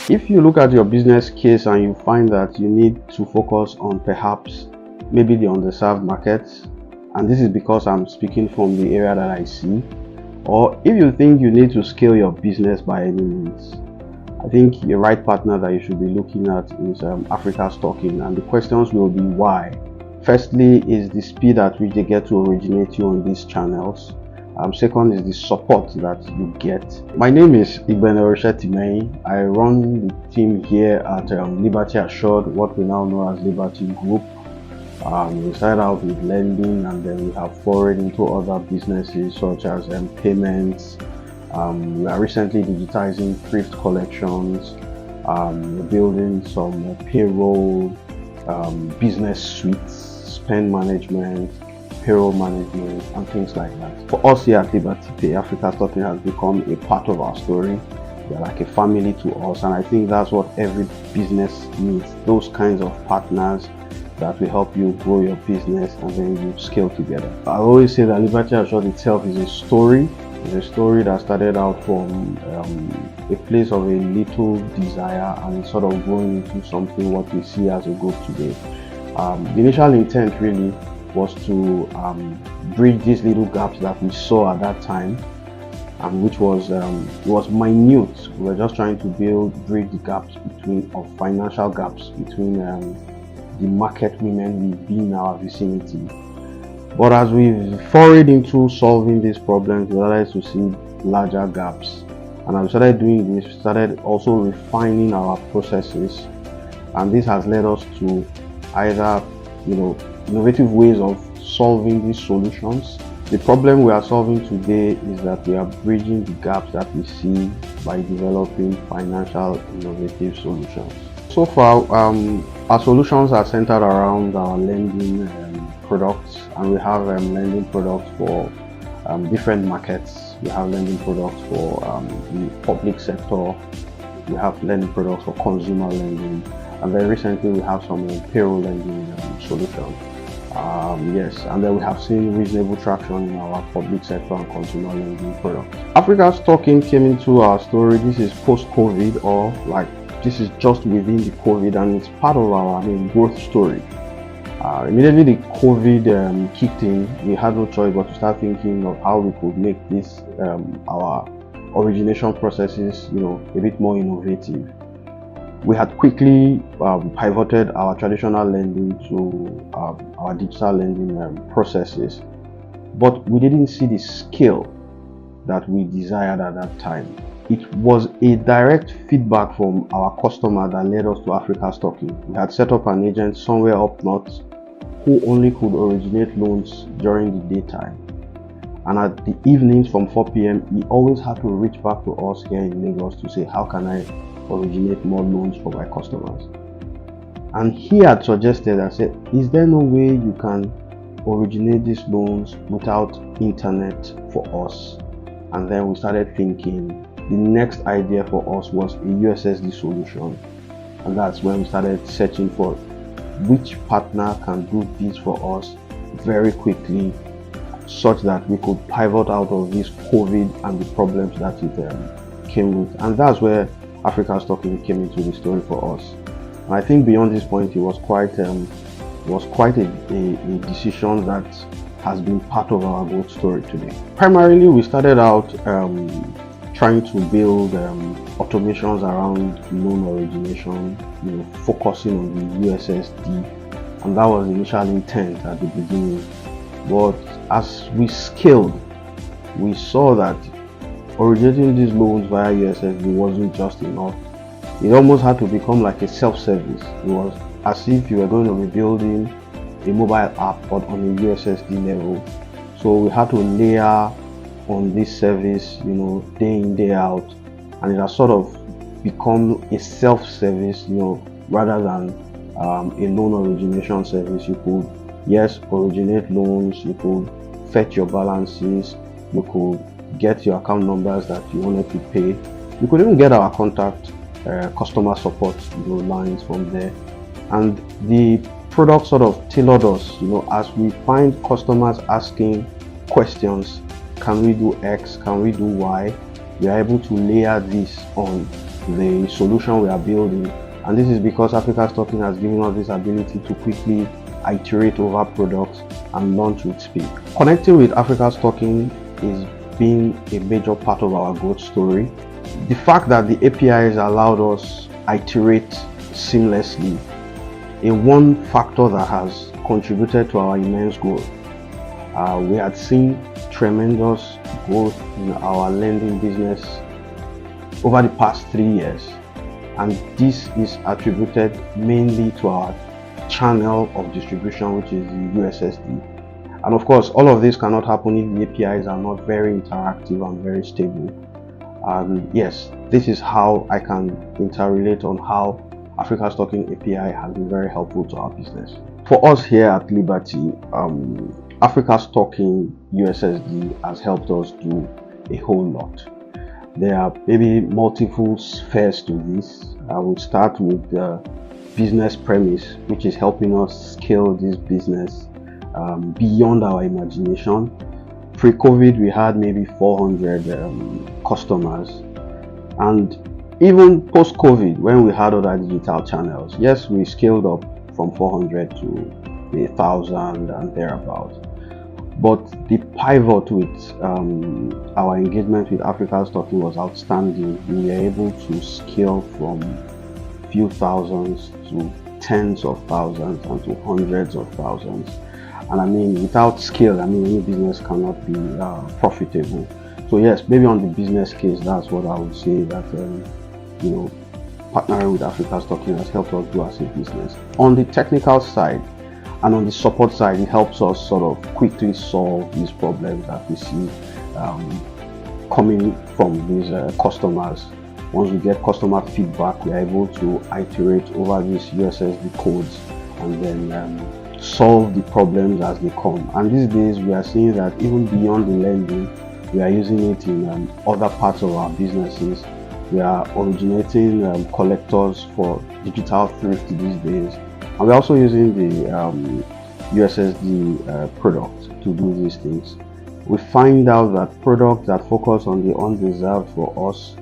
If you look at your business case and you find that you need to focus on perhaps maybe the underserved markets, and this is because I'm speaking from the area that I see, or if you think you need to scale your business by any means, I think the right partner that you should be looking at is Africa's Talking, and the questions will be why. Firstly, is the speed at which they get to originate you on these channels. Second is the support that you get. My name is Igbenoroshetimehin. I run the team here at Liberty Assured, what we now know as Liberty Group. We started out with lending, and then we have forayed into other businesses such as payments. We are recently digitizing thrift collections. We're building some payroll, business suites, spend management, payroll management, and things like that. For us here at Liberty Pay, Africa's Talking has become a part of our story. They're like a family to us, and I think that's what every business needs, those kinds of partners that will help you grow your business and then you scale together. I always say that Liberty Assured itself is a story. It's a story that started out from a place of a little desire, and it's sort of growing into something what we see as a group today. The initial intent really was to bridge these little gaps that we saw at that time, and which was minute. We were just trying to bridge the gaps of financial gaps between the market women we be in our vicinity. But as we've forayed into solving these problems, we started to see larger gaps. And as we started doing this, we started also refining our processes. And this has led us to either, innovative ways of solving these solutions. The problem we are solving today is that we are bridging the gaps that we see by developing financial innovative solutions. So far, our solutions are centered around our lending products, and we have lending products for different markets. We have lending products for the public sector. We have lending products for consumer lending, and very recently we have some payroll lending solutions. Yes, and then we have seen reasonable traction in our public sector and consumer lending products. Africa's Talking came into our story. This is post-COVID, or this is just within the COVID, and it's part of our growth story. Immediately the COVID kicked in, we had no choice but to start thinking of how we could make this our origination processes, a bit more innovative. We had quickly pivoted our traditional lending to our digital lending processes, but we didn't see the scale that we desired at that time. It was a direct feedback from our customer that led us to Africa's Talking. We had set up an agent somewhere up north who only could originate loans during the daytime. And at the evenings from 4 p.m., he always had to reach back to us here in Lagos to say, how can I originate more loans for my customers? And he had suggested, I said, is there no way you can originate these loans without internet for us? And then we started thinking, the next idea for us was a USSD solution. And that's when we started searching for which partner can do this for us very quickly, such that we could pivot out of this COVID and the problems that it came with. And that's where Africa's Talking came into the story for us. And I think beyond this point, it was quite a decision that has been part of our growth story today. Primarily, we started out trying to build automations around loan origination, focusing on the USSD, and that was the initial intent at the beginning. But as we scaled, we saw that originating these loans via USSD wasn't just enough. It almost had to become like a self-service. It was as if you were going to be building a mobile app but on a USSD level. So we had to layer on this service, day in, day out, and it has sort of become a self-service, rather than a loan origination service. You could, yes, originate loans, you could fetch your balances, you could get your account numbers that you wanted to pay, you could even get our contact customer support lines from there. And the product sort of tailored us, as we find customers asking questions, can we do X, can we do Y, we are able to layer this on the solution we are building. And this is because Africa's Talking has given us this ability to quickly iterate over products and launch with speed. Connecting with Africa's Talking is being a major part of our growth story. The fact that the APIs allowed us iterate seamlessly is one factor that has contributed to our immense growth. We had seen tremendous growth in our lending business over the past 3 years, and this is attributed mainly to our channel of distribution, which is the USSD. And of course, all of this cannot happen if the APIs are not very interactive and very stable. Yes, this is how I can interrelate on how Africa's Talking API has been very helpful to our business. For us here at Liberty, Africa's Talking USSD has helped us do a whole lot. There are maybe multiple spheres to this. I will start with the business premise, which is helping us scale this business beyond our imagination. Pre-COVID, we had maybe 400 customers, and even post-COVID, when we had other digital channels, yes, we scaled up from 400 to 1,000 and thereabouts. But the pivot with our engagement with Africa's Talking was outstanding. We were able to scale from few thousands to tens of thousands and to hundreds of thousands. And I mean, without scale, I mean, any business cannot be profitable. So yes, maybe on the business case, that's what I would say that partnering with Africa's Talking has helped us do as a business. On the technical side and on the support side, it helps us sort of quickly solve these problems that we see coming from these customers. Once we get customer feedback, we are able to iterate over these USSD codes and then solve the problems as they come. And these days we are seeing that even beyond the lending, we are using it in other parts of our businesses. We are originating collectors for digital thrift these days, and we're also using the USSD product to do these things. We find out that products that focus on the undeserved for us,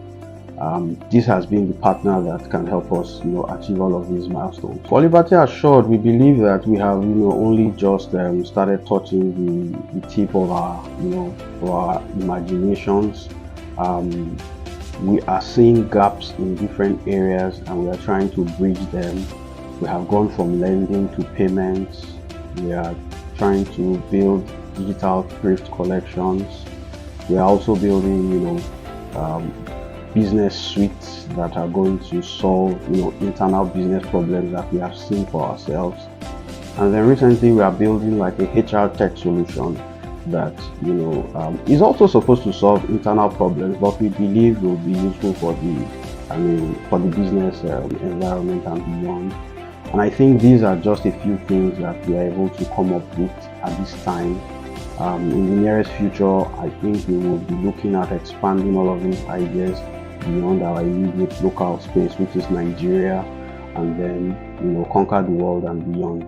this has been the partner that can help us achieve all of these milestones. For Liberty Assured, we believe that we have only just started touching the tip of our imaginations. We are seeing gaps in different areas and we are trying to bridge them. We have gone from lending to payments. We are trying to build digital thrift collections. We are also building business suites that are going to solve internal business problems that we have seen for ourselves. And then recently we are building like a HR tech solution that is also supposed to solve internal problems, but we believe will be useful for the business environment and beyond. And I think these are just a few things that we are able to come up with at this time. In the nearest future, I think we will be looking at expanding all of these ideas beyond our immediate local space, which is Nigeria, and then conquer the world and beyond.